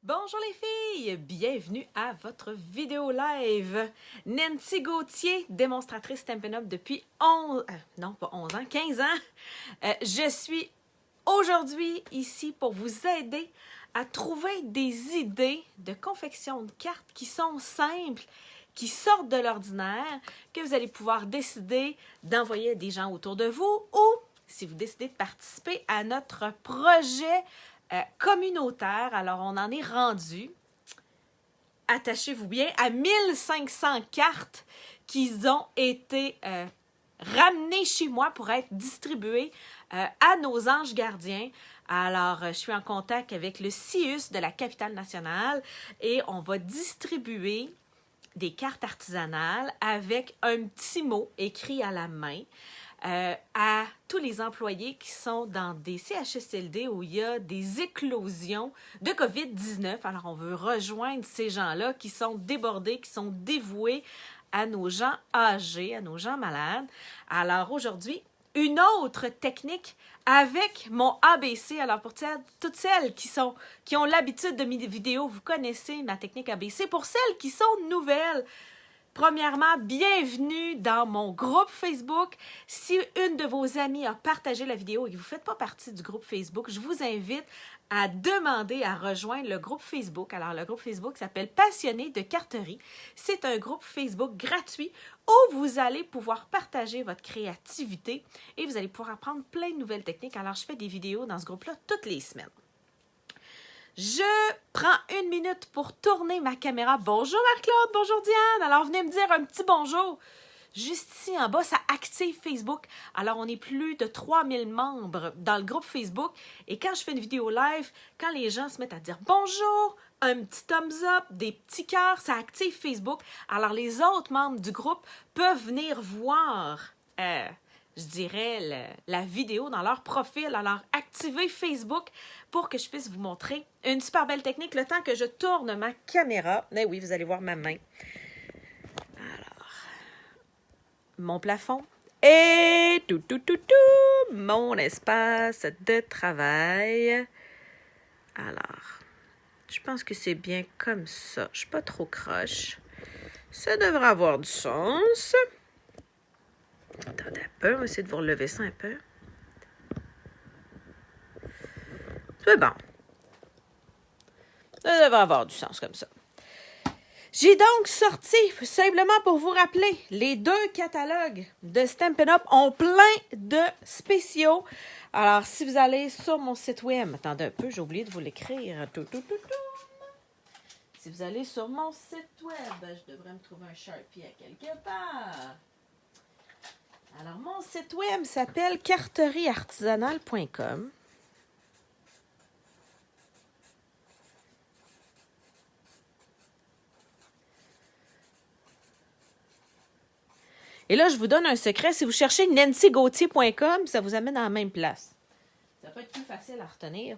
Bonjour les filles, bienvenue à votre vidéo live. Nancy Gauthier, démonstratrice Stampin' Up depuis 15 ans. Je suis aujourd'hui ici pour vous aider à trouver des idées de confection de cartes qui sont simples, qui sortent de l'ordinaire, que vous allez pouvoir décider d'envoyer à des gens autour de vous ou si vous décidez de participer à notre projet communautaire. Alors, on en est rendu, attachez-vous bien, à 1500 cartes qui ont été ramenées chez moi pour être distribuées à nos anges gardiens. Alors, je suis en contact avec le CIUS de la capitale nationale et on va distribuer des cartes artisanales avec un petit mot écrit à la main. À tous les employés qui sont dans des CHSLD où il y a des éclosions de COVID-19. Alors, on veut rejoindre ces gens-là qui sont débordés, qui sont dévoués à nos gens âgés, à nos gens malades. Alors, aujourd'hui, une autre technique avec mon ABC. Alors, pour toutes celles qui ont l'habitude de mes vidéos, vous connaissez ma technique ABC. Pour celles qui sont nouvelles, premièrement, bienvenue dans mon groupe Facebook. Si une de vos amies a partagé la vidéo et que vous ne faites pas partie du groupe Facebook, je vous invite à demander à rejoindre le groupe Facebook. Alors, le groupe Facebook s'appelle Passionnés de carterie. C'est un groupe Facebook gratuit où vous allez pouvoir partager votre créativité et vous allez pouvoir apprendre plein de nouvelles techniques. Alors, je fais des vidéos dans ce groupe-là toutes les semaines. Je prends une minute pour tourner ma caméra. Bonjour Marc-Claude, bonjour Diane. Alors, venez me dire un petit bonjour. Juste ici en bas, ça active Facebook. Alors, on est plus de 3000 membres dans le groupe Facebook. Et quand je fais une vidéo live, quand les gens se mettent à dire bonjour, un petit thumbs up, des petits cœurs, ça active Facebook. Alors, les autres membres du groupe peuvent venir voir je dirais, la vidéo dans leur profil. Alors, activez Facebook pour que je puisse vous montrer une super belle technique le temps que je tourne ma caméra. Mais oui, vous allez voir ma main. Alors, mon plafond et mon espace de travail. Alors, je pense que c'est bien comme ça. Je ne suis pas trop croche. Ça devrait avoir du sens. Attendez un peu, on va essayer de vous relever ça un peu. C'est bon. Ça devrait avoir du sens comme ça. J'ai donc sorti, simplement pour vous rappeler, les deux catalogues de Stampin' Up ont plein de spéciaux. Alors, si vous allez sur mon site web, attendez un peu, j'ai oublié de vous l'écrire. Si vous allez sur mon site web, je devrais me trouver un Sharpie à quelque part. Alors, mon site web s'appelle carterieartisanale.com. Et là, je vous donne un secret. Si vous cherchez nancygauthier.com, ça vous amène à la même place. Ça peut être plus facile à retenir.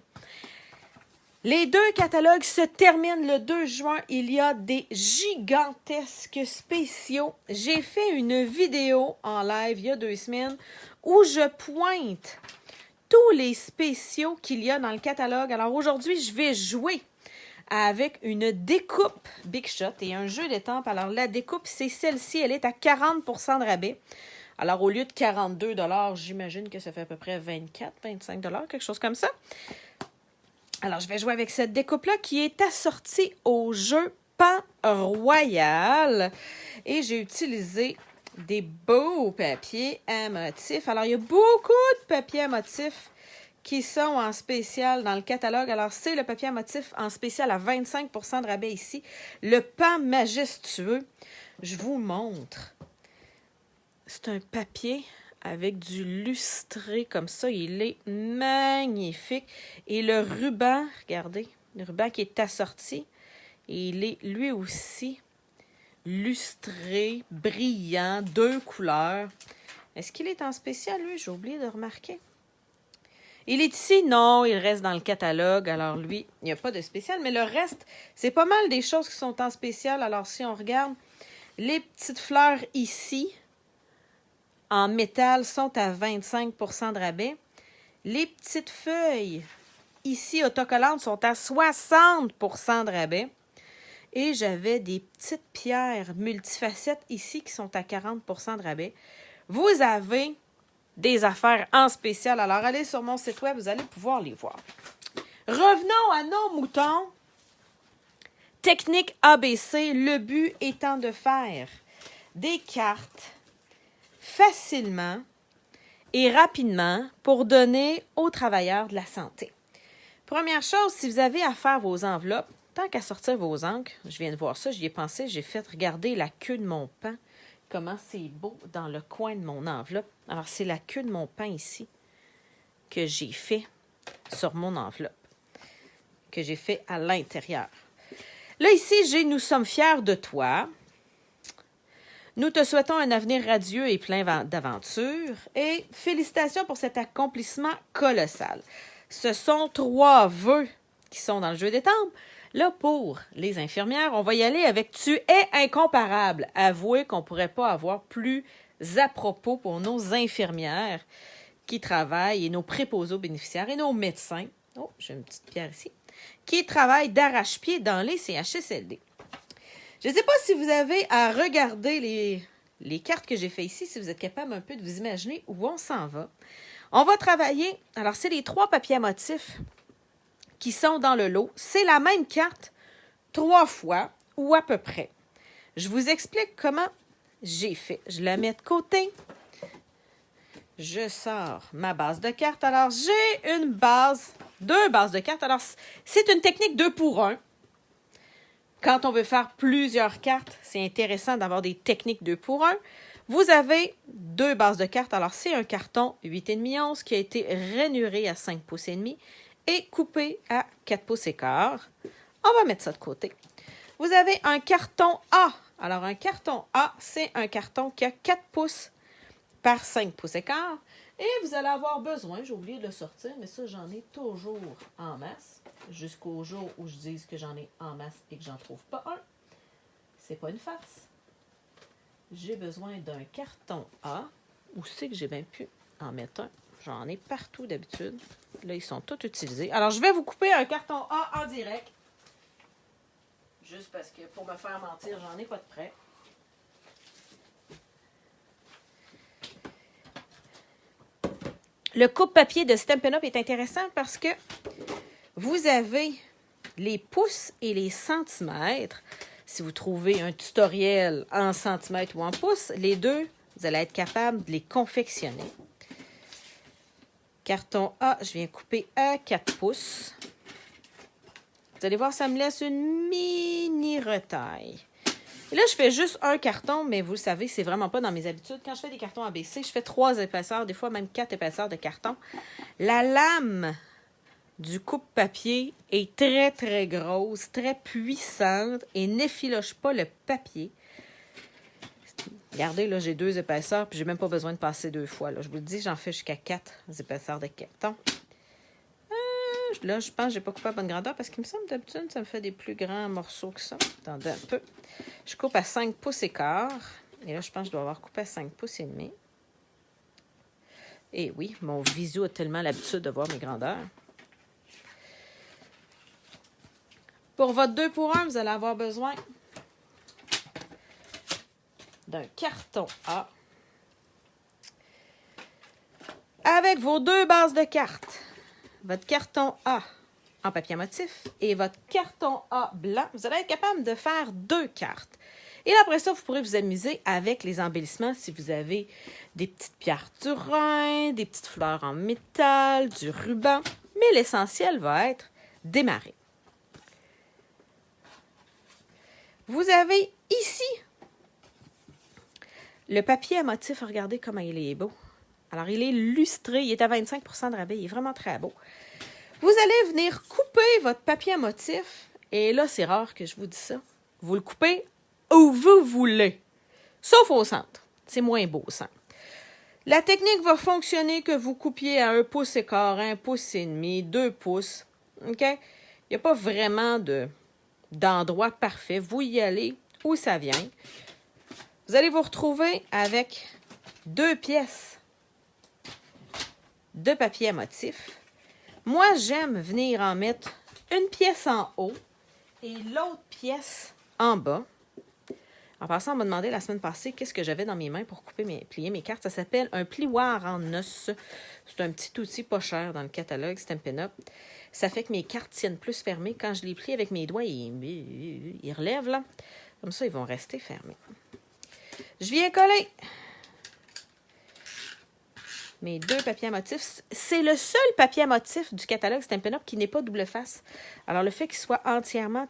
Les deux catalogues se terminent le 2 juin. Il y a des gigantesques spéciaux. J'ai fait une vidéo en live il y a 2 semaines où je pointe tous les spéciaux qu'il y a dans le catalogue. Alors aujourd'hui, je vais jouer avec une découpe Big Shot et un jeu d'étampes. Alors la découpe, c'est celle-ci. Elle est à 40% de rabais. Alors au lieu de 42 $, j'imagine que ça fait à peu près 24, 25 $, quelque chose comme ça. Alors, je vais jouer avec cette découpe-là qui est assortie au jeu Pan Royal. Et j'ai utilisé des beaux papiers à motifs. Alors, il y a beaucoup de papiers à motifs qui sont en spécial dans le catalogue. Alors, c'est le papier à motifs en spécial à 25% de rabais ici. Le Pan majestueux. Je vous montre. C'est un papier avec du lustré comme ça. Il est magnifique. Et le ruban, regardez, le ruban qui est assorti, il est lui aussi lustré, brillant, 2 couleurs. Est-ce qu'il est en spécial, lui? J'ai oublié de remarquer. Il est ici? Non, il reste dans le catalogue. Alors lui, il n'y a pas de spécial, mais le reste, c'est pas mal des choses qui sont en spécial. Alors si on regarde, les petites fleurs ici, en métal, sont à 25% de rabais. Les petites feuilles ici autocollantes sont à 60% de rabais. Et j'avais des petites pierres multifacettes ici qui sont à 40% de rabais. Vous avez des affaires en spécial. Alors, allez sur mon site web, vous allez pouvoir les voir. Revenons à nos moutons. Technique ABC, le but étant de faire des cartes facilement et rapidement pour donner aux travailleurs de la santé. Première chose, si vous avez à faire vos enveloppes, tant qu'à sortir vos encres, je viens de voir ça, j'y ai pensé, j'ai fait regarder la queue de mon pain, comment c'est beau dans le coin de mon enveloppe. Alors, c'est la queue de mon pain ici que j'ai fait sur mon enveloppe, que j'ai fait à l'intérieur. Là, ici, j'ai « Nous sommes fiers de toi ». Nous te souhaitons un avenir radieux et plein d'aventures. Et félicitations pour cet accomplissement colossal. Ce sont 3 vœux qui sont dans le jeu des temples. Là, pour les infirmières, on va y aller avec « Tu es incomparable ». Avouez qu'on ne pourrait pas avoir plus à propos pour nos infirmières qui travaillent et nos préposés aux bénéficiaires et nos médecins. Oh, j'ai une petite pierre ici. Qui travaillent d'arrache-pied dans les CHSLD. Je ne sais pas si vous avez à regarder les cartes que j'ai fait ici, si vous êtes capable un peu de vous imaginer où on s'en va. On va travailler, alors c'est les 3 papiers à motifs qui sont dans le lot. C'est la même carte 3 fois ou à peu près. Je vous explique comment j'ai fait. Je la mets de côté. Je sors ma base de cartes. Alors, j'ai une base, 2 bases de cartes. Alors, c'est une technique 2 pour 1. Quand on veut faire plusieurs cartes, c'est intéressant d'avoir des techniques 2 pour 1. Vous avez 2 bases de cartes. Alors, c'est un carton 8,5 onces qui a été rainuré à 5 pouces et demi et coupé à 4 pouces et quart. On va mettre ça de côté. Vous avez un carton A. Alors, un carton A, c'est un carton qui a 4 pouces par 5 pouces et quart. Et vous allez avoir besoin, j'ai oublié de le sortir, mais ça, j'en ai toujours en masse, jusqu'au jour où je dise que j'en ai en masse et que j'en trouve pas un. C'est pas une farce. J'ai besoin d'un carton A. Où c'est que j'ai bien pu en mettre un? J'en ai partout d'habitude. Là, ils sont tous utilisés. Alors, je vais vous couper un carton A en direct. Juste parce que pour me faire mentir, j'en ai pas de prêt. Le coupe-papier de Stampin' Up! Est intéressant parce que vous avez les pouces et les centimètres. Si vous trouvez un tutoriel en centimètres ou en pouces, les deux, vous allez être capable de les confectionner. Carton A, je viens couper à 4 pouces. Vous allez voir, ça me laisse une mini retaille. Et là, je fais juste un carton, mais vous le savez, c'est vraiment pas dans mes habitudes. Quand je fais des cartons ABC, je fais 3 épaisseurs, des fois même 4 épaisseurs de carton. La lame du coupe-papier est très, très grosse, très puissante et n'effiloche pas le papier. Regardez, là, j'ai 2 épaisseurs, puis j'ai même pas besoin de passer 2 fois. Là. Je vous le dis, j'en fais jusqu'à 4 épaisseurs de carton. Là, je pense que je n'ai pas coupé à bonne grandeur parce qu'il me semble d'habitude, ça me fait des plus grands morceaux que ça. Attendez un peu. Je coupe à 5 pouces et quart. Et là, je pense que je dois avoir coupé à 5 pouces et demi. Et oui, mon visio a tellement l'habitude de voir mes grandeurs. Pour votre 2 pour 1, vous allez avoir besoin d'un carton A avec vos 2 bases de cartes. Votre carton A en papier à motif et votre carton A blanc, vous allez être capable de faire 2 cartes. Et là, après ça, vous pourrez vous amuser avec les embellissements si vous avez des petites pierres du Rhin, des petites fleurs en métal, du ruban. Mais l'essentiel va être démarrer. Vous avez ici le papier à motif. Regardez comment il est beau. Alors, il est lustré. Il est à 25% de rabais. Il est vraiment très beau. Vous allez venir couper votre papier à motif. Et là, c'est rare que je vous dise ça. Vous le coupez où vous voulez. Sauf au centre. C'est moins beau au centre. La technique va fonctionner que vous coupiez à 1 pouce et quart, 1 pouce et demi, 2 pouces. OK? Il n'y a pas vraiment d'endroit parfait. Vous y allez où ça vient. Vous allez vous retrouver avec 2 pièces de papier à motif. Moi, j'aime venir en mettre une pièce en haut et l'autre pièce en bas. En passant, on m'a demandé la semaine passée qu'est-ce que j'avais dans mes mains pour plier mes cartes. Ça s'appelle un plioir en os. C'est un petit outil pas cher dans le catalogue Stampin' Up. Ça fait que mes cartes tiennent plus fermées. Quand je les plie avec mes doigts, ils relèvent, là. Comme ça, ils vont rester fermés. Je viens coller mes 2 papiers à motifs. C'est le seul papier à motifs du catalogue Stampin' Up qui n'est pas double face. Alors, le fait qu'il soit entièrement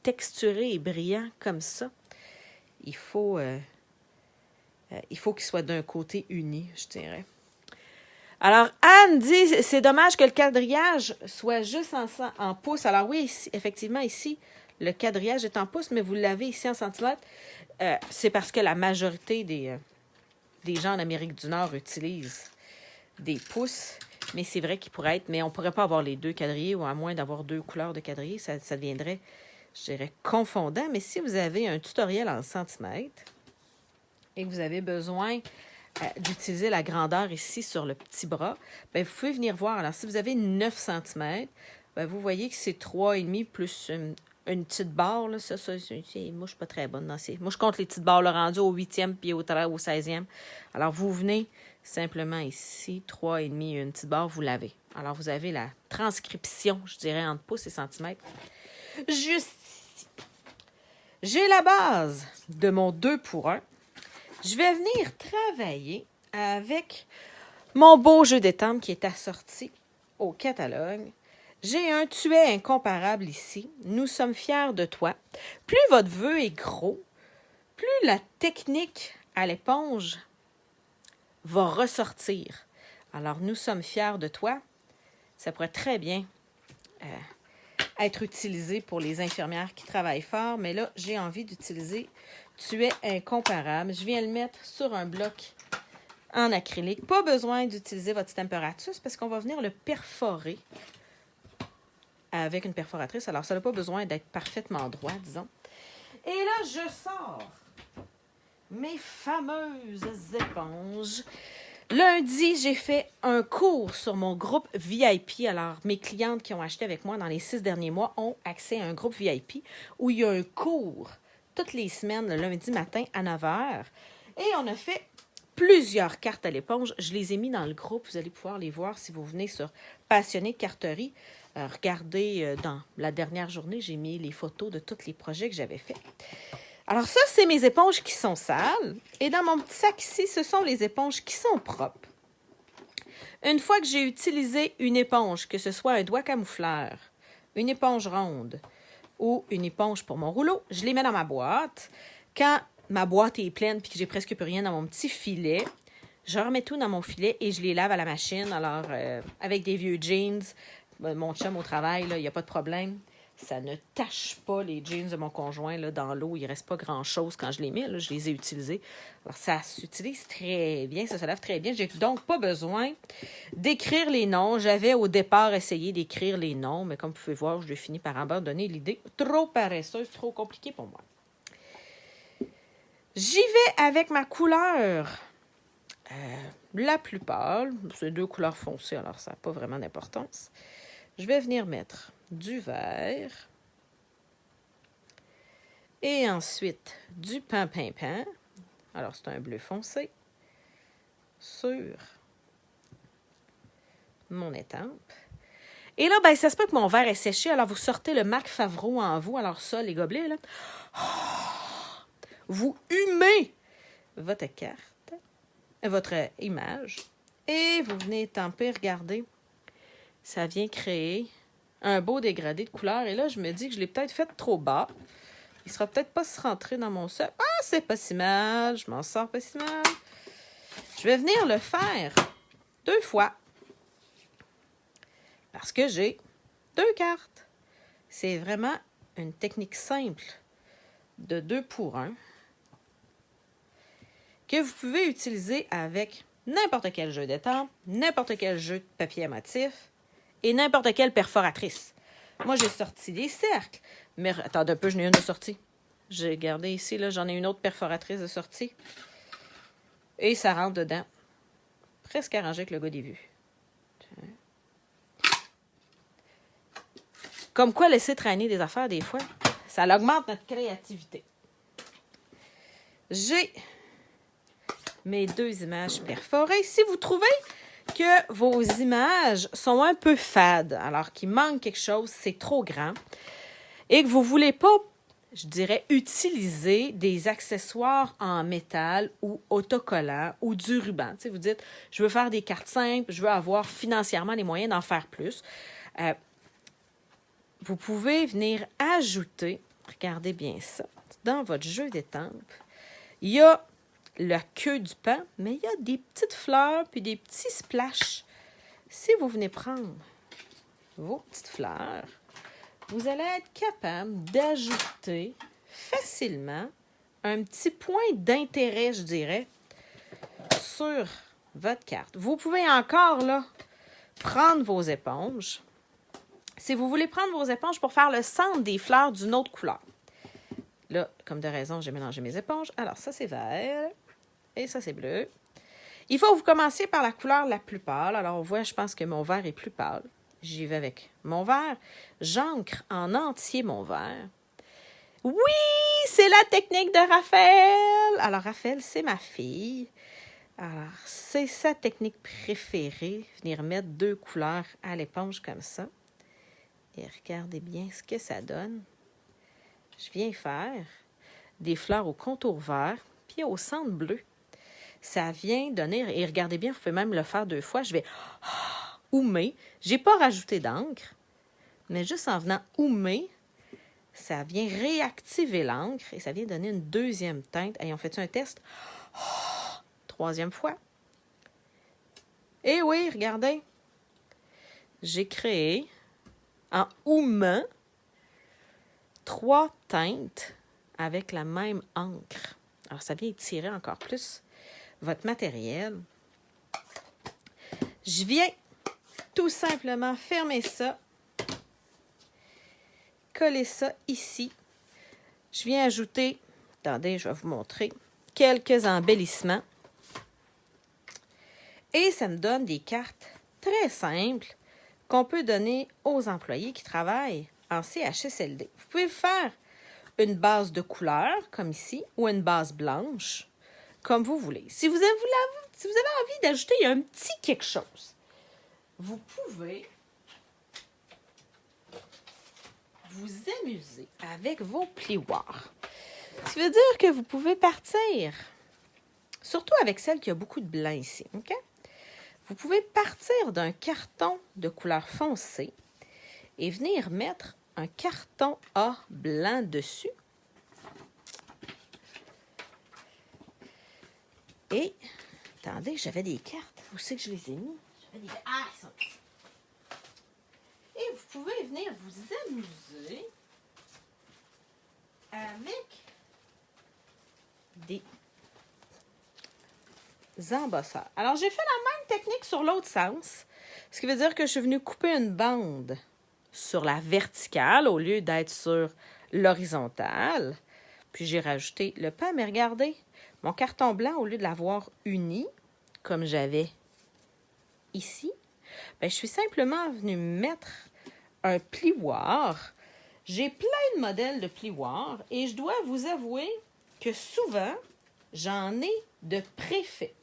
texturé et brillant comme ça, il faut qu'il soit d'un côté uni, je dirais. Alors, Anne dit, c'est dommage que le quadrillage soit juste en pouces. Alors oui, ici, effectivement, ici, le quadrillage est en pouces, mais vous l'avez ici en centimètres. C'est parce que la majorité des gens en Amérique du Nord utilisent des pouces. Mais c'est vrai qu'il pourrait être, mais on ne pourrait pas avoir les 2 quadrillés, ou à moins d'avoir 2 couleurs de quadrillés, ça deviendrait, je dirais, confondant. Mais si vous avez un tutoriel en centimètres et que vous avez besoin d'utiliser la grandeur ici sur le petit bras, bien, vous pouvez venir voir. Alors, si vous avez 9 cm, bien, vous voyez que c'est 3,5 plus une petite barre. Là. Ça, moi, je ne suis pas très bonne dans ces... Moi, je compte les petites barres là, rendues au 8e puis au 16e. Alors, vous venez simplement ici, 3,5, une petite barre, vous l'avez. Alors, vous avez la transcription, je dirais, entre pouces et centimètres. Juste ici. J'ai la base de mon 2 pour 1. Je vais venir travailler avec mon beau jeu d'étampes qui est assorti au catalogue. J'ai un tuet incomparable ici. Nous sommes fiers de toi. Plus votre vœu est gros, plus la technique à l'éponge va ressortir. Alors, nous sommes fiers de toi. Ça pourrait très bien être utilisé pour les infirmières qui travaillent fort, mais là, j'ai envie d'utiliser tuet incomparable. Je viens le mettre sur un bloc en acrylique. Pas besoin d'utiliser votre Stamparatus parce qu'on va venir le perforer avec une perforatrice. Alors, ça n'a pas besoin d'être parfaitement droit, disons. Et là, je sors mes fameuses éponges. Lundi, j'ai fait un cours sur mon groupe VIP. Alors, mes clientes qui ont acheté avec moi dans les 6 derniers mois ont accès à un groupe VIP où il y a un cours toutes les semaines, le lundi matin à 9 h. Et on a fait plusieurs cartes à l'éponge. Je les ai mis dans le groupe. Vous allez pouvoir les voir si vous venez sur Passionné de carterie. Regardez, dans la dernière journée, j'ai mis les photos de tous les projets que j'avais faits. Alors ça, c'est mes éponges qui sont sales. Et dans mon petit sac ici, ce sont les éponges qui sont propres. Une fois que j'ai utilisé une éponge, que ce soit un doigt camoufleur, une éponge ronde ou une éponge pour mon rouleau, je les mets dans ma boîte. Quand ma boîte est pleine et que j'ai presque plus rien dans mon petit filet, je remets tout dans mon filet et je les lave à la machine. Alors, avec des vieux jeans, mon chum au travail, il n'y a pas de problème. Ça ne tache pas les jeans de mon conjoint là, dans l'eau. Il ne reste pas grand-chose quand je les mets. Là, je les ai utilisés. Alors, ça s'utilise très bien. Ça se lave très bien. J'ai donc pas besoin d'écrire les noms. J'avais au départ essayé d'écrire les noms, mais comme vous pouvez voir, je finis par abandonner l'idée. Trop paresseuse, trop compliqué pour moi. J'y vais avec ma couleur la plus pâle. C'est 2 couleurs foncées, alors ça n'a pas vraiment d'importance. Je vais venir mettre du vert et ensuite du pain. Alors, c'est un bleu foncé sur mon étampe. Et là, ben, ça se peut que mon verre est séché. Alors, vous sortez le Marc Favreau en vous. Alors ça, les gobelets, là, vous humez votre carte, votre image, et vous venez étamper, regardez. Ça vient créer un beau dégradé de couleur. Et là, je me dis que je l'ai peut-être fait trop bas. Il ne sera peut-être pas se rentrer dans mon sol. Ah, c'est pas si mal. Je m'en sors pas si mal. Je vais venir le faire 2 fois. Parce que j'ai 2 cartes. C'est vraiment une technique simple de 2 pour 1 que vous pouvez utiliser avec n'importe quel jeu d'étampes, n'importe quel jeu de papier à motif, et n'importe quelle perforatrice. Moi, j'ai sorti des cercles. Mais attendez un peu, j'en ai une de sortie. J'ai gardé ici, là, j'en ai une autre perforatrice de sortie. Et ça rentre dedans. Presque arrangé avec le gars des vues. Comme quoi, laisser traîner des affaires, des fois, ça augmente notre créativité. J'ai mes 2 images perforées. Si vous trouvez que vos images sont un peu fades, alors qu'il manque quelque chose, c'est trop grand, et que vous ne voulez pas, je dirais, utiliser des accessoires en métal ou autocollants ou du ruban. Tu sais, vous dites, je veux faire des cartes simples, je veux avoir financièrement les moyens d'en faire plus. Vous pouvez venir ajouter, regardez bien ça, dans votre jeu d'étampes, il y a la queue du pan, mais il y a des petites fleurs puis des petits splashs. Si vous venez prendre vos petites fleurs, vous allez être capable d'ajouter facilement un petit point d'intérêt, je dirais, sur votre carte. Vous pouvez encore, là, prendre vos éponges. Si vous voulez prendre vos éponges pour faire le centre des fleurs d'une autre couleur. Là, comme de raison, j'ai mélangé mes éponges. Alors, ça, c'est vert et ça, c'est bleu. Il faut que vous commenciez par la couleur la plus pâle. Alors, on voit, je pense que mon vert est plus pâle. J'y vais avec mon vert. J'ancre en entier mon vert. Oui, c'est la technique de Raphaël. Alors, Raphaël, c'est ma fille. Alors, c'est sa technique préférée, venir mettre 2 couleurs à l'éponge comme ça. Et regardez bien ce que ça donne. Je viens faire des fleurs au contour vert, puis au centre bleu. Ça vient donner, et regardez bien, vous pouvez même le faire 2 fois. Je vais oumer. Je n'ai pas rajouté d'encre, mais juste en venant oumer, ça vient réactiver l'encre et ça vient donner une 2e teinte. Hey, on fait-tu un test? 3e fois. Et oui, regardez. J'ai créé, en oumant, 3 teintes avec la même encre. Alors, ça vient étirer encore plus votre matériel. Je viens tout simplement fermer ça, coller ça ici. Je viens ajouter, attendez, je vais vous montrer, quelques embellissements. Et ça me donne des cartes très simples qu'on peut donner aux employés qui travaillent en CHSLD. Vous pouvez faire une base de couleur, comme ici, ou une base blanche, comme vous voulez. Si vous avez envie d'ajouter un petit quelque chose, vous pouvez vous amuser avec vos plioirs. Ce qui veut dire que vous pouvez partir, surtout avec celle qui a beaucoup de blanc ici, OK? Vous pouvez partir d'un carton de couleur foncée et venir mettre un carton A blanc dessus. Et, attendez, j'avais des cartes. Où c'est que je les ai mis? J'avais des... Ah, ils sont ici. Et vous pouvez venir vous amuser avec des embosseurs. Alors, j'ai fait la même technique sur l'autre sens, ce qui veut dire que je suis venue couper une bande sur la verticale au lieu d'être sur l'horizontale. Puis, j'ai rajouté le pan, mais regardez, mon carton blanc, au lieu de l'avoir uni, comme j'avais ici, bien, je suis simplement venue mettre un plioir. J'ai plein de modèles de plioirs et je dois vous avouer que souvent, j'en ai de préfets.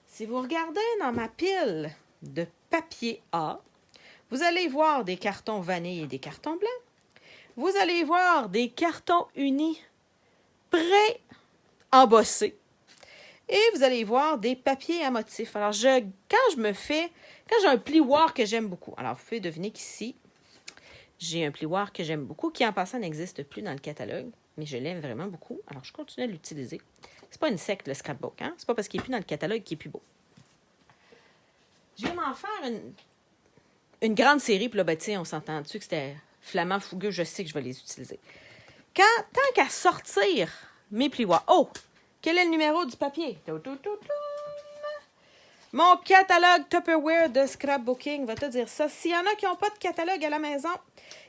Si vous regardez dans ma pile de papier A, vous allez voir des cartons vanille et des cartons blancs. Vous allez voir des cartons unis pré-embossés. Et vous allez voir des papiers à motifs. Alors, quand j'ai un plioir que j'aime beaucoup, alors vous pouvez deviner qu'ici, j'ai un plioir que j'aime beaucoup, qui en passant n'existe plus dans le catalogue, mais je l'aime vraiment beaucoup. Alors, je continue à l'utiliser. C'est pas une secte, le scrapbook, hein? C'est pas parce qu'il n'est plus dans le catalogue qu'il est plus beau. Je vais m'en faire une grande série, puis là, ben, on s'entend dessus que c'était flamand fougueux, je sais que je vais les utiliser. Tant qu'à sortir mes plioirs. Oh! Quel est le numéro du papier? Mon catalogue Tupperware de scrapbooking va te dire ça. S'il y en a qui n'ont pas de catalogue à la maison,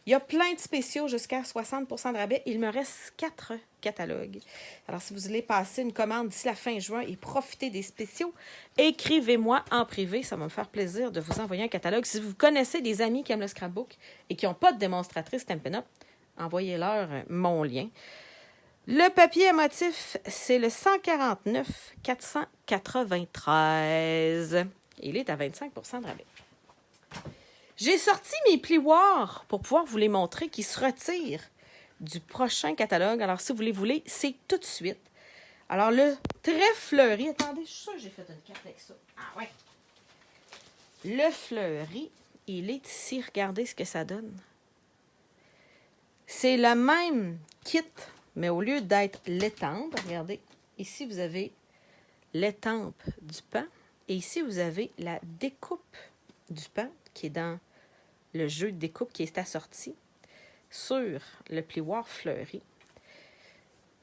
il y a plein de spéciaux jusqu'à 60% de rabais. Il me reste 4 catalogues. Alors, si vous voulez passer une commande d'ici la fin juin et profiter des spéciaux, écrivez-moi en privé. Ça va me faire plaisir de vous envoyer un catalogue. Si vous connaissez des amis qui aiment le scrapbook et qui n'ont pas de démonstratrice Stampin' Up, envoyez-leur mon lien. Le papier à motif, c'est le 149 493. Il est à 25% de rabais. J'ai sorti mes plioirs pour pouvoir vous les montrer qui se retirent du prochain catalogue. Alors, si vous les voulez, c'est tout de suite. Alors, le très fleuri. Attendez, je suis sûre que j'ai fait une carte avec ça. Ah ouais. Le fleuri, il est ici. Regardez ce que ça donne. C'est le même kit, mais au lieu d'être l'étampe, regardez, ici, vous avez l'étampe du pan. Et ici, vous avez la découpe du pan qui est dans le jeu de découpe qui est assorti sur le plioir fleuri.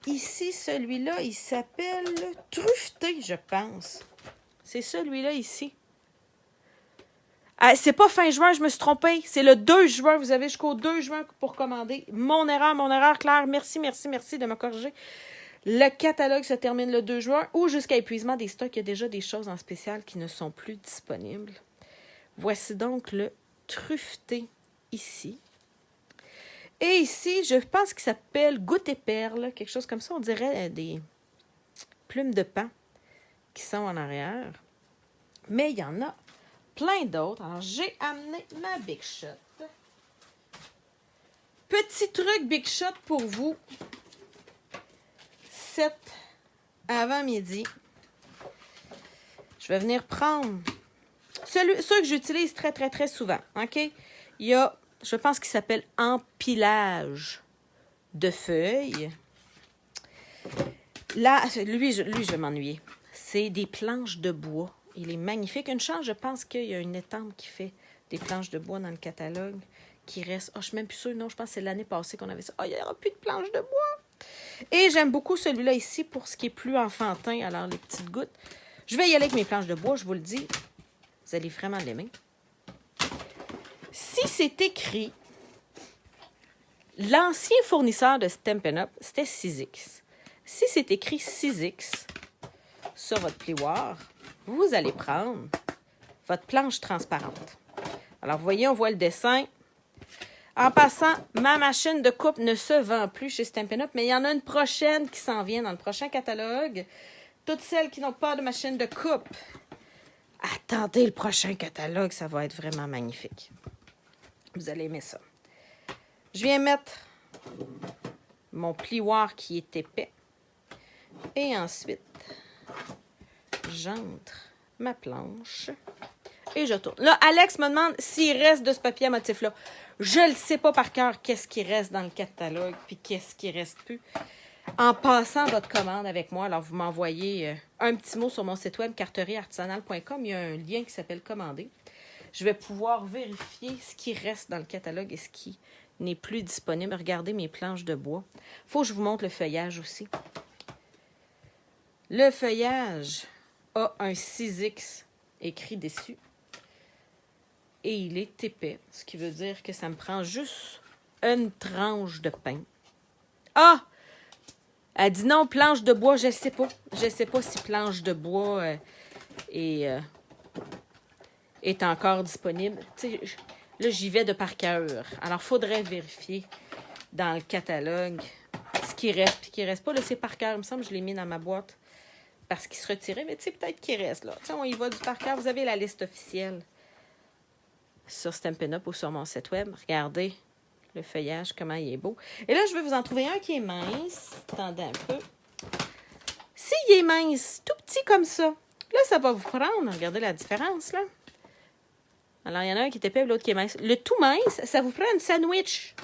Ici, celui-là, il s'appelle Truffeté, je pense. C'est celui-là ici. Ah, c'est pas fin juin, je me suis trompée. C'est le 2 juin. Vous avez jusqu'au 2 juin pour commander. Mon erreur, Claire. Merci de me corriger. Le catalogue se termine le 2 juin ou jusqu'à épuisement des stocks. Il y a déjà des choses en spécial qui ne sont plus disponibles. Voici donc le Truffeté ici. Et ici, je pense qu'il s'appelle Goutte et Perle, quelque chose comme ça. On dirait des plumes de pan qui sont en arrière. Mais il y en a plein d'autres. Alors, j'ai amené ma Big Shot. Petit truc Big Shot pour vous. 7 avant midi. Je vais venir prendre ceux que j'utilise très souvent. OK? Il y a, je pense qu'il s'appelle empilage de feuilles. Là, lui, je vais m'ennuyer. C'est des planches de bois. Il est magnifique. Une chance, je pense qu'il y a une étampe qui fait des planches de bois dans le catalogue qui reste. Oh, je suis même plus sûre. Non, je pense que c'est l'année passée qu'on avait ça. Oh, il n'y aura plus de planches de bois. Et j'aime beaucoup celui-là ici pour ce qui est plus enfantin. Alors, les petites gouttes. Je vais y aller avec mes planches de bois, je vous le dis. Vous allez vraiment l'aimer. Si c'est écrit, l'ancien fournisseur de Stampin' Up, c'était 6X. Si c'est écrit 6X sur votre plioir, vous allez prendre votre planche transparente. Alors, vous voyez, on voit le dessin. En passant, ma machine de coupe ne se vend plus chez Stampin' Up, mais il y en a une prochaine qui s'en vient dans le prochain catalogue. Toutes celles qui n'ont pas de machine de coupe, attendez le prochain catalogue, ça va être vraiment magnifique. Vous allez aimer ça. Je viens mettre mon plioir qui est épais. Et ensuite, j'entre ma planche et je tourne. Là, Alex me demande s'il reste de ce papier à motif-là. Je ne sais pas par cœur qu'est-ce qui reste dans le catalogue puis qu'est-ce qui reste plus. En passant votre commande avec moi, alors vous m'envoyez un petit mot sur mon site web carterieartisanale.com. Il y a un lien qui s'appelle « Commander ». Je vais pouvoir vérifier ce qui reste dans le catalogue et ce qui n'est plus disponible. Regardez mes planches de bois. Il faut que je vous montre le feuillage aussi. Le feuillage a un 6X écrit dessus. Et il est épais, ce qui veut dire que ça me prend juste une tranche de pain. Ah! Elle dit non, planche de bois, je ne sais pas. Je ne sais pas si planche de bois est encore disponible. Tu sais, là, j'y vais de par cœur. Alors, il faudrait vérifier dans le catalogue ce qui reste et ce qui ne reste pas. Là, c'est par cœur. Il me semble que je l'ai mis dans ma boîte parce qu'il se retirait. Mais tu sais, peut-être qu'il reste là. Tu sais, on y va du par cœur. Vous avez la liste officielle sur Stampin' Up ou sur mon site web. Regardez le feuillage, comment il est beau. Et là, je vais vous en trouver un qui est mince. Attendez un peu. S'il est mince, tout petit comme ça, là, ça va vous prendre. Regardez la différence, là. Alors, il y en a un qui est épais et l'autre qui est mince. Le tout mince, ça vous prend un sandwich.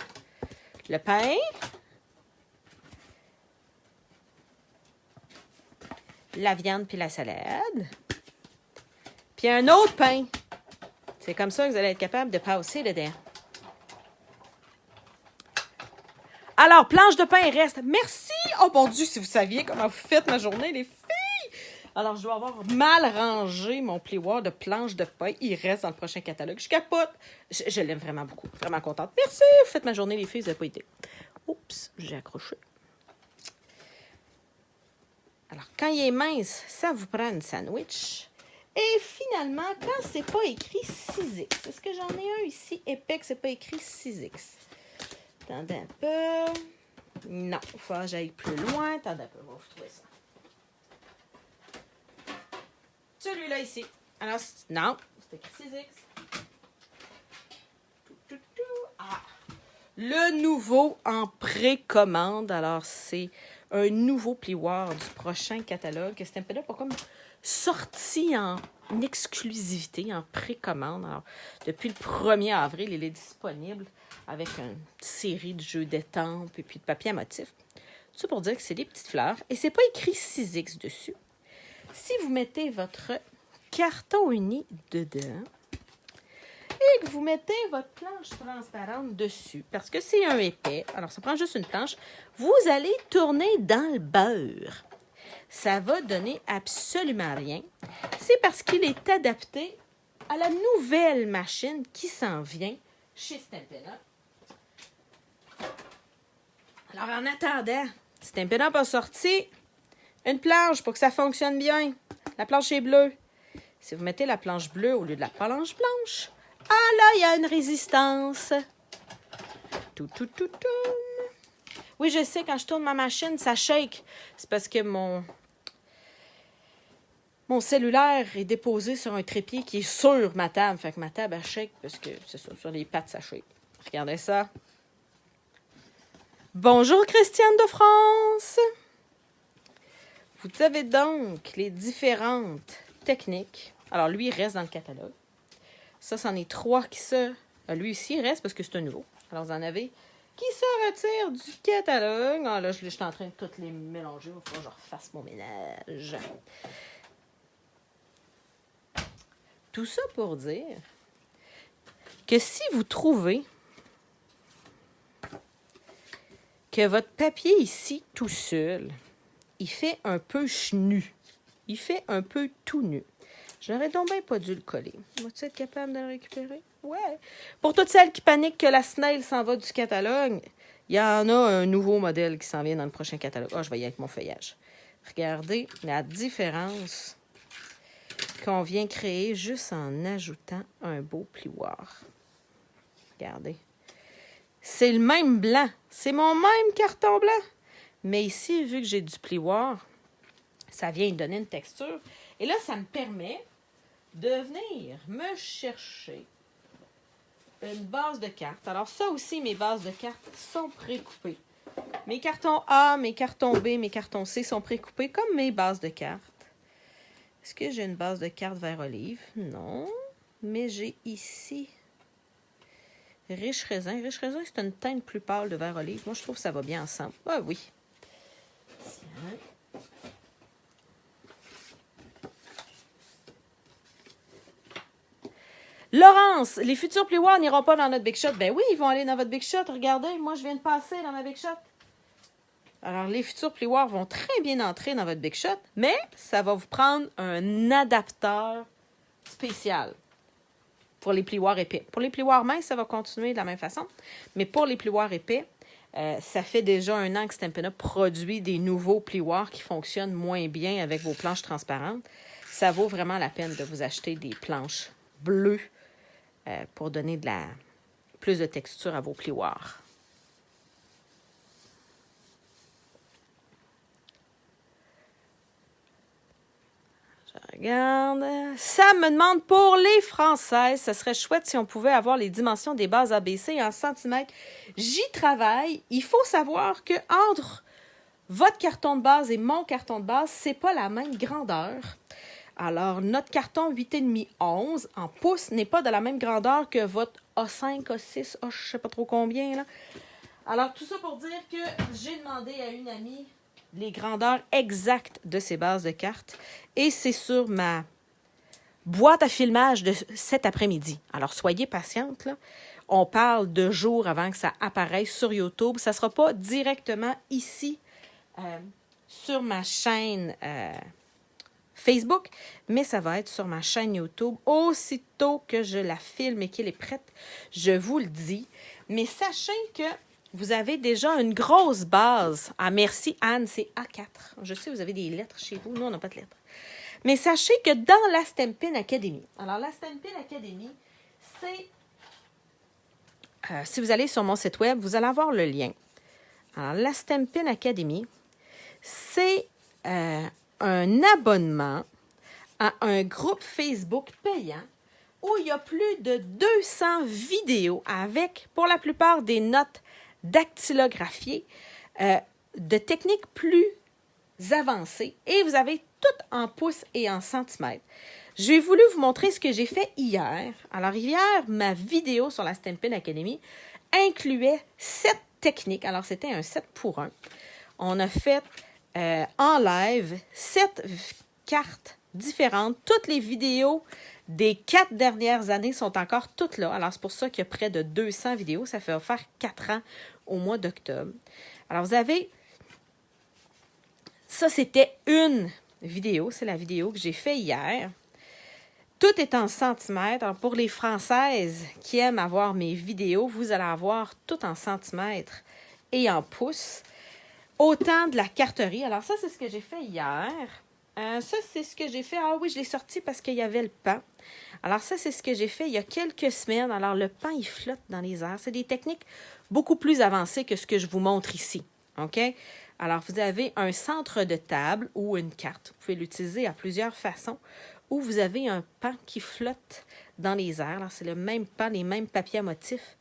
Le pain. La viande puis la salade. Puis un autre pain. C'est comme ça que vous allez être capable de passer dedans. Alors, planche de pain reste. Merci! Oh mon Dieu, si vous saviez comment vous faites ma journée, les filles! Alors, je dois avoir mal rangé mon plioir de planches de pain. Il reste dans le prochain catalogue. Je capote. Je l'aime vraiment beaucoup. Vraiment contente. Merci. Faites ma journée, les filles. Vous n'avez pas été. Oups, j'ai accroché. Alors, quand il est mince, ça vous prend une sandwich. Et finalement, quand c'est pas écrit 6X, est-ce que j'en ai un ici épais que c'est pas écrit 6X? Attendez un peu. Non, il faut que j'aille plus loin. Attendez un peu, on va vous trouver ça. Celui-là ici. Alors, non, c'est écrit 6X. Ah. Le nouveau en précommande. Alors, c'est un nouveau plioir du prochain catalogue. C'est un peu là pour comme sorti en exclusivité, en précommande. Alors, depuis le 1er avril, il est disponible avec une série de jeux d'étampes et puis de papier à motifs. Tout ça pour dire que c'est des petites fleurs. Et c'est pas écrit 6X dessus. Si vous mettez votre carton uni dedans et que vous mettez votre planche transparente dessus, parce que c'est un épais, alors ça prend juste une planche, vous allez tourner dans le beurre. Ça va donner absolument rien. C'est parce qu'il est adapté à la nouvelle machine qui s'en vient chez Stampin' Up. Alors, en attendant, Stampin' Up a sorti une planche pour que ça fonctionne bien. La planche est bleue. Si vous mettez la planche bleue au lieu de la planche blanche, ah là, il y a une résistance. Tout. Oui, je sais, quand je tourne ma machine, ça shake. C'est parce que mon cellulaire est déposé sur un trépied qui est sur ma table. Fait que ma table, elle shake parce que c'est ça, sur les pattes, ça shake. Regardez ça. Bonjour, Christiane de France. Vous avez donc les différentes techniques. Alors, lui, il reste dans le catalogue. Ça, c'en est 3 qui se... Lui aussi, il reste parce que c'est un nouveau. Alors, vous en avez qui se retirent du catalogue. Ah, là, je suis en train de toutes les mélanger. Il va falloir que je refasse mon ménage. Tout ça pour dire que si vous trouvez que votre papier ici, tout seul, il fait un peu chenu, il fait un peu tout nu, j'aurais donc bien pas dû le coller. Vas-tu être capable de le récupérer? Ouais. Pour toutes celles qui paniquent que la snail s'en va du catalogue, il y en a un nouveau modèle qui s'en vient dans le prochain catalogue. Ah, je vais y aller avec mon feuillage. Regardez la différence qu'on vient créer juste en ajoutant un beau plioir. Regardez. C'est le même blanc. C'est mon même carton blanc. Mais ici, vu que j'ai du plioir, ça vient donner une texture. Et là, ça me permet de venir me chercher une base de cartes. Alors ça aussi, mes bases de cartes sont précoupées. Mes cartons A, mes cartons B, mes cartons C sont précoupés comme mes bases de cartes. Est-ce que j'ai une base de cartes vert olive? Non. Mais j'ai ici riche raisin. Riche raisin, c'est une teinte plus pâle de vert olive. Moi, je trouve que ça va bien ensemble. Ah oui. Tiens. Laurence, les futurs plioirs n'iront pas dans notre Big Shot. Ben oui, ils vont aller dans votre Big Shot. Regardez, moi, je viens de passer dans ma Big Shot. Alors, les futurs plioirs vont très bien entrer dans votre Big Shot, mais ça va vous prendre un adapteur spécial pour les plioirs épais. Pour les plioirs minces, ça va continuer de la même façon, mais pour les plioirs épais, ça fait déjà 1 an que Stampin' Up produit des nouveaux plioirs qui fonctionnent moins bien avec vos planches transparentes. Ça vaut vraiment la peine de vous acheter des planches bleues pour donner plus de texture à vos plioirs. Je regarde. Sam me demande pour les Françaises, ça serait chouette si on pouvait avoir les dimensions des bases ABC en centimètres. J'y travaille. Il faut savoir que entre votre carton de base et mon carton de base, c'est pas la même grandeur. Alors, notre carton 8,5 11 en pouces n'est pas de la même grandeur que votre A5, A6, je ne sais pas trop combien. Là. Alors, tout ça pour dire que j'ai demandé à une amie les grandeurs exactes de ces bases de cartes. Et c'est sur ma boîte à filmage de cet après-midi. Alors, soyez patiente. Là. On parle de jours avant que ça apparaisse sur YouTube. Ça ne sera pas directement ici sur ma chaîne Facebook, mais ça va être sur ma chaîne YouTube. Aussitôt que je la filme et qu'elle est prête, je vous le dis. Mais sachez que vous avez déjà une grosse base. Ah, merci Anne, c'est A4. Je sais, vous avez des lettres chez vous. Nous, on n'a pas de lettres. Mais sachez que dans la Stampin' Academy, alors la Stampin' Academy, c'est... si vous allez sur mon site web, vous allez avoir le lien. Alors, la Stampin' Academy, c'est un abonnement à un groupe Facebook payant où il y a plus de 200 vidéos avec, pour la plupart, des notes dactylographiées, de techniques plus avancées. Et vous avez tout en pouces et en centimètres. J'ai voulu vous montrer ce que j'ai fait hier. Alors, hier, ma vidéo sur la Stampin' Academy incluait 7 techniques. Alors, c'était un 7 pour 1. On a fait en live 7 cartes différentes. Toutes les vidéos des 4 dernières années sont encore toutes là. Alors, c'est pour ça qu'il y a près de 200 vidéos. Ça fait faire 4 ans au mois d'octobre. Alors, vous avez... Ça, c'était une vidéo. C'est la vidéo que j'ai fait hier. Tout est en centimètres. Alors, pour les Françaises qui aiment avoir mes vidéos, vous allez avoir tout en centimètres et en pouces. Autant de la carterie. Alors, ça, c'est ce que j'ai fait hier. Ça, c'est ce que j'ai fait. Ah oui, je l'ai sorti parce qu'il y avait le pain. Alors, ça, c'est ce que j'ai fait il y a quelques semaines. Alors, le pain, il flotte dans les airs. C'est des techniques beaucoup plus avancées que ce que je vous montre ici. OK? Alors, vous avez un centre de table ou une carte. Vous pouvez l'utiliser à plusieurs façons. Où vous avez un pan qui flotte dans les airs. Alors, c'est le même pan, les mêmes papiers à motifs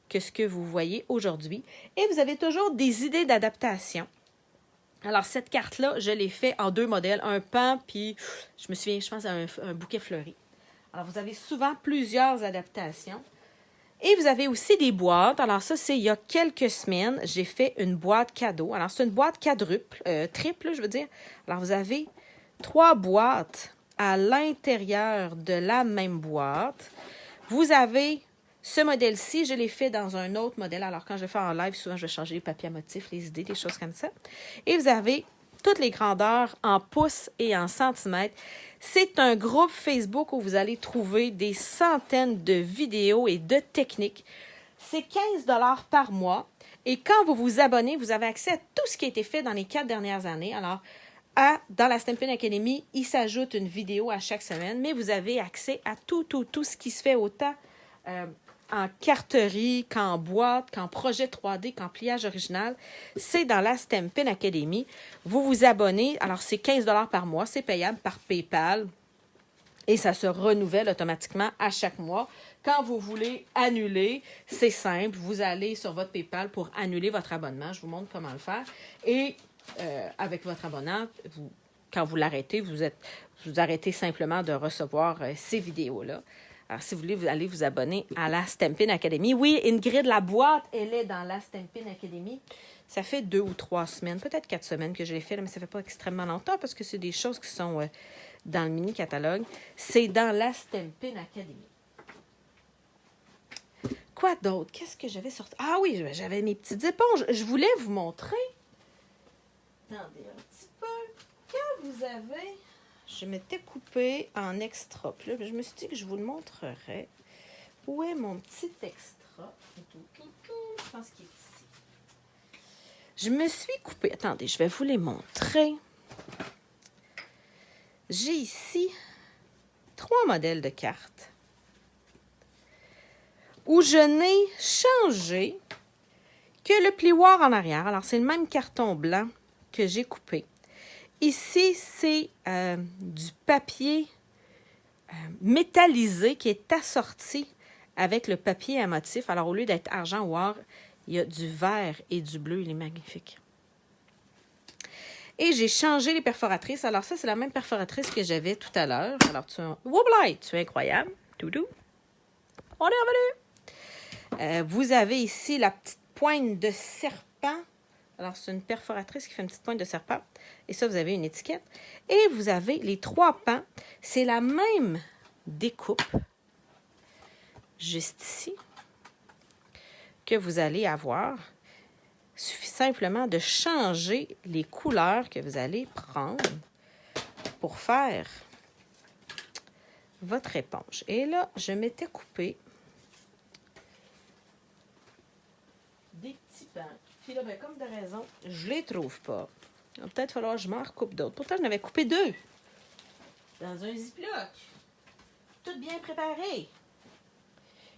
que ce que vous voyez aujourd'hui. Et vous avez toujours des idées d'adaptation. Alors, cette carte-là, je l'ai fait en 2 modèles. Un pan, puis je me souviens, je pense à un bouquet fleuri. Alors, vous avez souvent plusieurs adaptations. Et vous avez aussi des boîtes. Alors, ça, c'est il y a quelques semaines, j'ai fait une boîte cadeau. Alors, c'est une boîte triple, je veux dire. Alors, vous avez 3 boîtes à l'intérieur de la même boîte. Vous avez ce modèle-ci, je l'ai fait dans un autre modèle. Alors, quand je fais en live, souvent, je vais changer les papiers à motifs, les idées, des choses comme ça. Et vous avez toutes les grandeurs en pouces et en centimètres. C'est un groupe Facebook où vous allez trouver des centaines de vidéos et de techniques. C'est 15 $ par mois. Et quand vous vous abonnez, vous avez accès à tout ce qui a été fait dans les 4 dernières années. Alors, dans la Stampin' Academy, il s'ajoute une vidéo à chaque semaine, mais vous avez accès à tout ce qui se fait autant en carterie, qu'en boîte, qu'en projet 3D, qu'en pliage original. C'est dans la Stampin' Academy. Vous vous abonnez, alors c'est 15 $ par mois, c'est payable par PayPal et ça se renouvelle automatiquement à chaque mois. Quand vous voulez annuler, c'est simple, vous allez sur votre PayPal pour annuler votre abonnement. Je vous montre comment le faire. Et avec votre abonnement, quand vous l'arrêtez, vous arrêtez simplement de recevoir ces vidéos-là. Alors, si vous voulez, vous allez vous abonner à la Stampin' Academy. Oui, Ingrid, la boîte, elle est dans la Stampin' Academy. Ça fait 2 ou 3 semaines, peut-être 4 semaines que je l'ai fait, mais ça ne fait pas extrêmement longtemps parce que c'est des choses qui sont dans le mini-catalogue. C'est dans la Stampin' Academy. Quoi d'autre? Qu'est-ce que j'avais sorti? Ah oui, j'avais mes petites éponges. Je voulais vous montrer. Attendez un petit peu. Quand vous avez... Je m'étais coupée en extra. Puis là, je me suis dit que je vous le montrerais. Où est mon petit extra? Je pense qu'il est ici. Je me suis coupée. Attendez, je vais vous les montrer. J'ai ici 3 modèles de cartes où je n'ai changé que le plioir en arrière. Alors, c'est le même carton blanc que j'ai coupé. Ici, c'est du papier métallisé qui est assorti avec le papier à motif. Alors, au lieu d'être argent ou or, il y a du vert et du bleu. Il est magnifique. Et j'ai changé les perforatrices. Alors, ça, c'est la même perforatrice que j'avais tout à l'heure. Alors, tu es incroyable. Doudou. On est revenu. Vous avez ici la petite pointe de serpent. Alors, c'est une perforatrice qui fait une petite pointe de serpent. Et ça, vous avez une étiquette. Et vous avez les 3 pans. C'est la même découpe, juste ici, que vous allez avoir. Il suffit simplement de changer les couleurs que vous allez prendre pour faire votre éponge. Et là, je m'étais coupé des petits pans. Puis là, ben, comme de raison, je les trouve pas. Il va peut-être falloir que je m'en recoupe d'autres. Pourtant, j'en avais coupé 2 dans un ziploc. Tout bien préparé.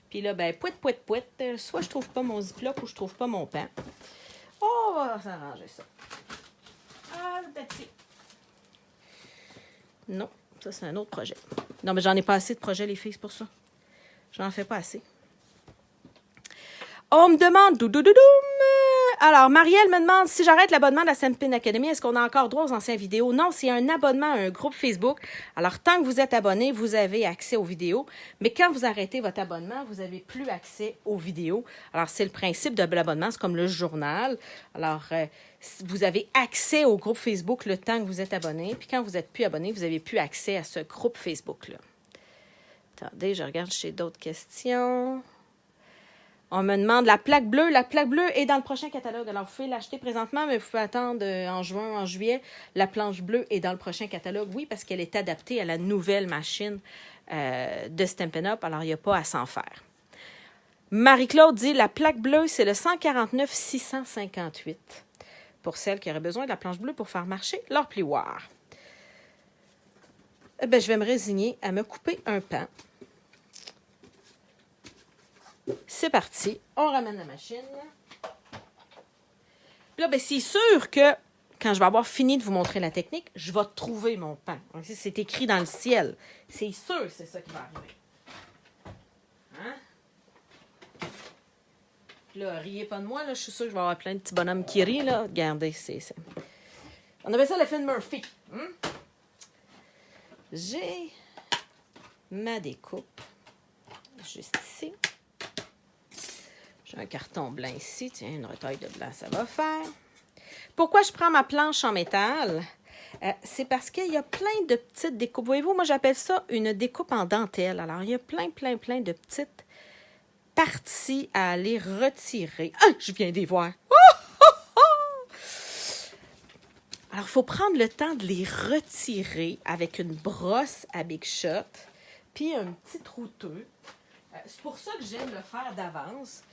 Puis là, ben, pouet. Soit je trouve pas mon ziploc ou je trouve pas mon pan. On va s'arranger ça. Ah, peut-être si. Non, ça, c'est un autre projet. Non, mais j'en ai pas assez de projets, les filles, c'est pour ça. J'en fais pas assez. On me demande... Alors, Marielle me demande si j'arrête l'abonnement de la Stampin' Academy, est-ce qu'on a encore droit aux anciennes vidéos? Non, c'est un abonnement à un groupe Facebook. Alors, tant que vous êtes abonné, vous avez accès aux vidéos. Mais quand vous arrêtez votre abonnement, vous n'avez plus accès aux vidéos. Alors, c'est le principe de l'abonnement, c'est comme le journal. Alors, vous avez accès au groupe Facebook le temps que vous êtes abonné. Puis quand vous n'êtes plus abonné, vous n'avez plus accès à ce groupe Facebook-là. Attendez, je regarde chez d'autres questions. On me demande la plaque bleue. La plaque bleue est dans le prochain catalogue. Alors, vous pouvez l'acheter présentement, mais vous pouvez attendre en juin, en juillet. La planche bleue est dans le prochain catalogue. Oui, parce qu'elle est adaptée à la nouvelle machine de Stampin' Up. Alors, il n'y a pas à s'en faire. Marie-Claude dit, la plaque bleue, c'est le 149 658 pour celles qui auraient besoin de la planche bleue pour faire marcher leur plioir. Eh bien, je vais me résigner à me couper un pan. C'est parti, on ramène la machine. Là, ben, c'est sûr que quand je vais avoir fini de vous montrer la technique, je vais trouver mon pan. C'est écrit dans le ciel. C'est sûr que c'est ça qui va arriver. Hein? Là, riez pas de moi, là. Je suis sûre que je vais avoir plein de petits bonhommes qui rient, là. Regardez, c'est... On appelle ça l'effet de Murphy. J'ai ma découpe juste ici. J'ai un carton blanc ici. Tiens, une retaille de blanc, ça va faire. Pourquoi je prends ma planche en métal? C'est parce qu'il y a plein de petites découpes. Voyez-vous, moi, j'appelle ça une découpe en dentelle. Alors, il y a plein de petites parties à aller retirer. Ah, je viens d'y voir. Alors, il faut prendre le temps de les retirer avec une brosse à Big Shot, puis un petit trouteux. C'est pour ça que j'aime le faire d'avance.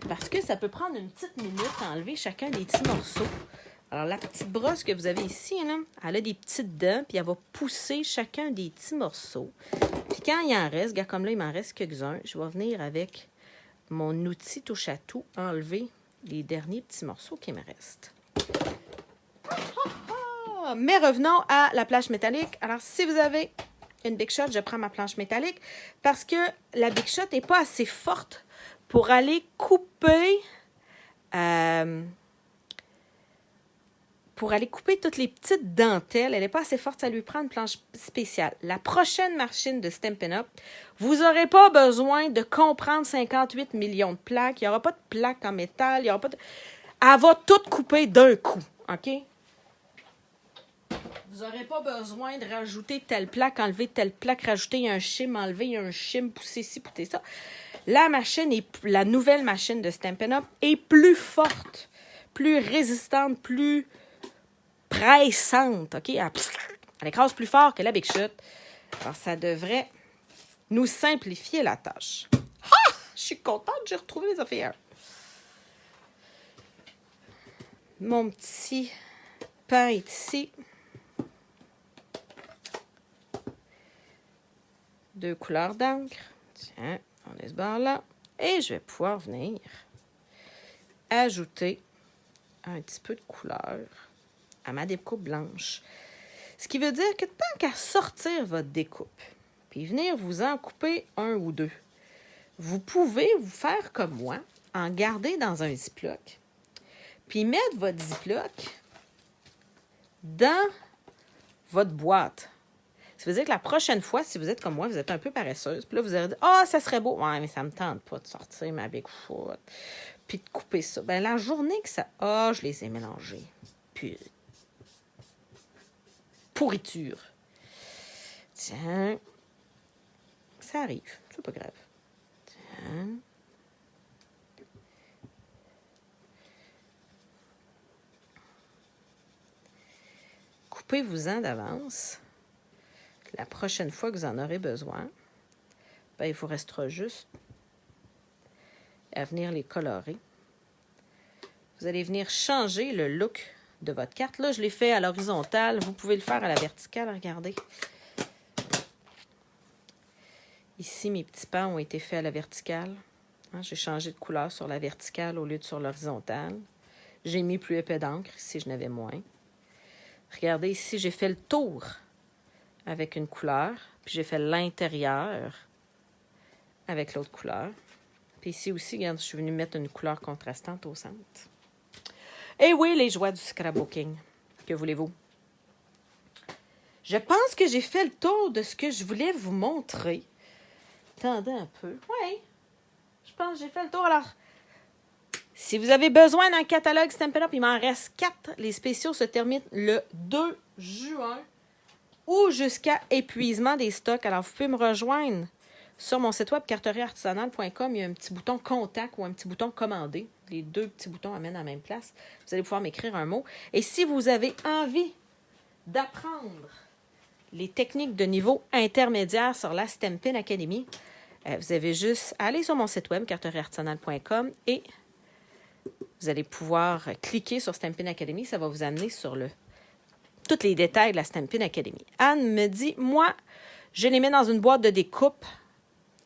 Parce que ça peut prendre une petite minute à enlever chacun des petits morceaux. Alors, la petite brosse que vous avez ici, là, elle a des petites dents, puis elle va pousser chacun des petits morceaux. Puis quand il en reste, regarde, comme là, il m'en reste quelques-uns, je vais venir avec mon outil touche-à-tout enlever les derniers petits morceaux qui me restent. Mais revenons à la planche métallique. Alors, si vous avez une Big Shot, je prends ma planche métallique parce que la Big Shot n'est pas assez forte pour aller couper toutes les petites dentelles. Elle n'est pas assez forte, ça lui prend une planche spéciale. La prochaine machine de Stampin' Up, vous n'aurez pas besoin de comprendre 58 millions de plaques. Il n'y aura pas de plaques en métal. Il y aura pas de... Elle va tout couper d'un coup, OK? Vous n'aurez pas besoin de rajouter telle plaque, enlever telle plaque, rajouter un shim, enlever un shim, pousser ci, pousser ça. La nouvelle machine de Stampin' Up est plus forte, plus résistante, plus pressante. OK? Elle écrase plus fort que la Big Shot. Alors, ça devrait nous simplifier la tâche. Ah! Je suis contente, j'ai retrouvé mes affaires. Mon petit pain est ici. 2 couleurs d'encre. Tiens, on est ce bord-là. Et je vais pouvoir venir ajouter un petit peu de couleur à ma découpe blanche. Ce qui veut dire que tant qu'à sortir votre découpe, puis venir vous en couper un ou deux, vous pouvez vous faire comme moi, en garder dans un ziploc, puis mettre votre ziploc dans votre boîte. Ça veut dire que la prochaine fois, si vous êtes comme moi, vous êtes un peu paresseuse, puis là, vous allez dire « Ah, ça serait beau! » Ouais, mais ça me tente pas de sortir ma Big Foot, puis de couper ça. Ben la journée que ça... Ah, je les ai mélangés. Puis... pourriture. Tiens. Ça arrive. C'est pas grave. Tiens. Occupez-vous-en d'avance. La prochaine fois que vous en aurez besoin, ben, il vous restera juste à venir les colorer. Vous allez venir changer le look de votre carte. Là, je l'ai fait à l'horizontale. Vous pouvez le faire à la verticale. Regardez. Ici, mes petits pans ont été faits à la verticale. Hein, j'ai changé de couleur sur la verticale au lieu de sur l'horizontale. J'ai mis plus épais d'encre. Ici, je n'avais moins. Regardez, ici, j'ai fait le tour avec une couleur. Puis j'ai fait l'intérieur avec l'autre couleur. Puis ici aussi, regarde, je suis venue mettre une couleur contrastante au centre. Et oui, les joies du scrapbooking. Que voulez-vous? Je pense que j'ai fait le tour de ce que je voulais vous montrer. Attendez un peu. Oui, je pense que j'ai fait le tour. Alors, si vous avez besoin d'un catalogue Stampin' Up, il m'en reste 4. Les spéciaux se terminent le 2 juin ou jusqu'à épuisement des stocks. Alors, vous pouvez me rejoindre sur mon site web carterieartisanale.com. Il y a un petit bouton contact ou un petit bouton commander. Les deux petits boutons amènent à la même place. Vous allez pouvoir m'écrire un mot. Et si vous avez envie d'apprendre les techniques de niveau intermédiaire sur la Stampin' Academy, vous avez juste à aller sur mon site web carterieartisanale.com et vous allez pouvoir cliquer sur Stampin' Academy. Ça va vous amener sur tous les détails de la Stampin' Academy. Anne me dit, moi, je les mets dans une boîte de découpe.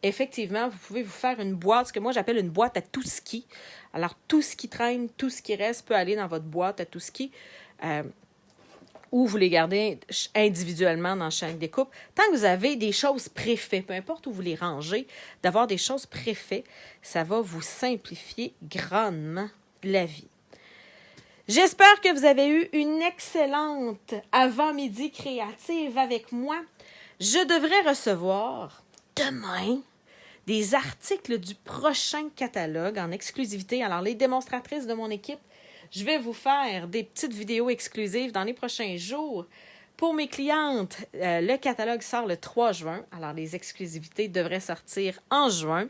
Effectivement, vous pouvez vous faire une boîte, ce que moi j'appelle une boîte à tout ski. Alors, tout ce qui traîne, tout ce qui reste peut aller dans votre boîte à tout ski. Ou vous les gardez individuellement dans chaque découpe. Tant que vous avez des choses préfaites, peu importe où vous les rangez, d'avoir des choses préfaites, ça va vous simplifier grandement la vie. J'espère que vous avez eu une excellente avant-midi créative avec moi. Je devrais recevoir demain des articles du prochain catalogue en exclusivité. Alors, les démonstratrices de mon équipe, je vais vous faire des petites vidéos exclusives dans les prochains jours. Pour mes clientes, le catalogue sort le 3 juin. Alors, les exclusivités devraient sortir en juin.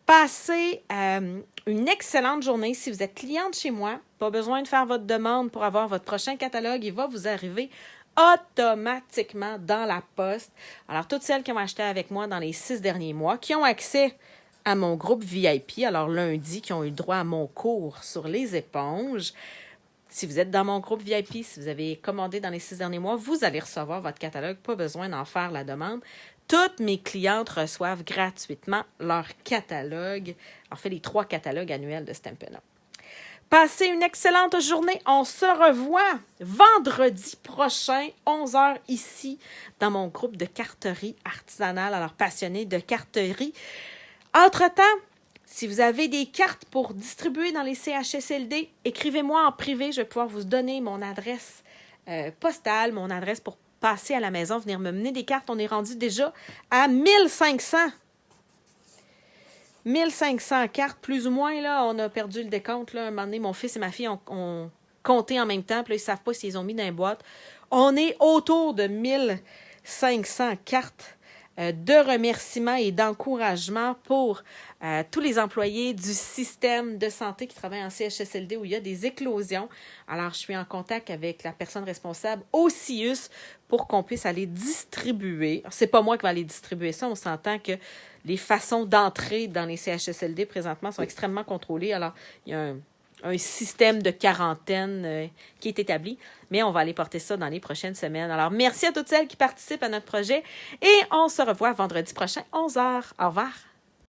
Passez une excellente journée. Si vous êtes cliente chez moi, pas besoin de faire votre demande pour avoir votre prochain catalogue. Il va vous arriver automatiquement dans la poste. Alors, toutes celles qui ont acheté avec moi dans les 6 derniers mois, qui ont accès à mon groupe VIP, alors lundi, qui ont eu droit à mon cours sur les éponges. Si vous êtes dans mon groupe VIP, si vous avez commandé dans les 6 derniers mois, vous allez recevoir votre catalogue. Pas besoin d'en faire la demande. Toutes mes clientes reçoivent gratuitement leur catalogue. En fait, les 3 catalogues annuels de Stampin' Up. Passez une excellente journée. On se revoit vendredi prochain, 11h ici, dans mon groupe de carterie artisanale. Alors, passionnés de carterie. Entre-temps, si vous avez des cartes pour distribuer dans les CHSLD, écrivez-moi en privé. Je vais pouvoir vous donner mon adresse postale, mon adresse pour passer à la maison, venir me mener des cartes. On est rendu déjà à 1500. 1500 cartes, plus ou moins. Là, on a perdu le décompte. Là. Un moment donné, mon fils et ma fille ont compté en même temps. Puis là, ils ne savent pas s'ils ont mis dans une boîte. On est autour de 1500 cartes de remerciements et d'encouragement pour tous les employés du système de santé qui travaillent en CHSLD où il y a des éclosions. Alors, je suis en contact avec la personne responsable au CIUS pour qu'on puisse aller distribuer. C'est pas moi qui vais aller distribuer ça. On s'entend que les façons d'entrer dans les CHSLD présentement sont extrêmement contrôlées. Alors, il y a un système de quarantaine qui est établi, mais on va aller porter ça dans les prochaines semaines. Alors, merci à toutes celles qui participent à notre projet et on se revoit vendredi prochain, 11h. Au revoir.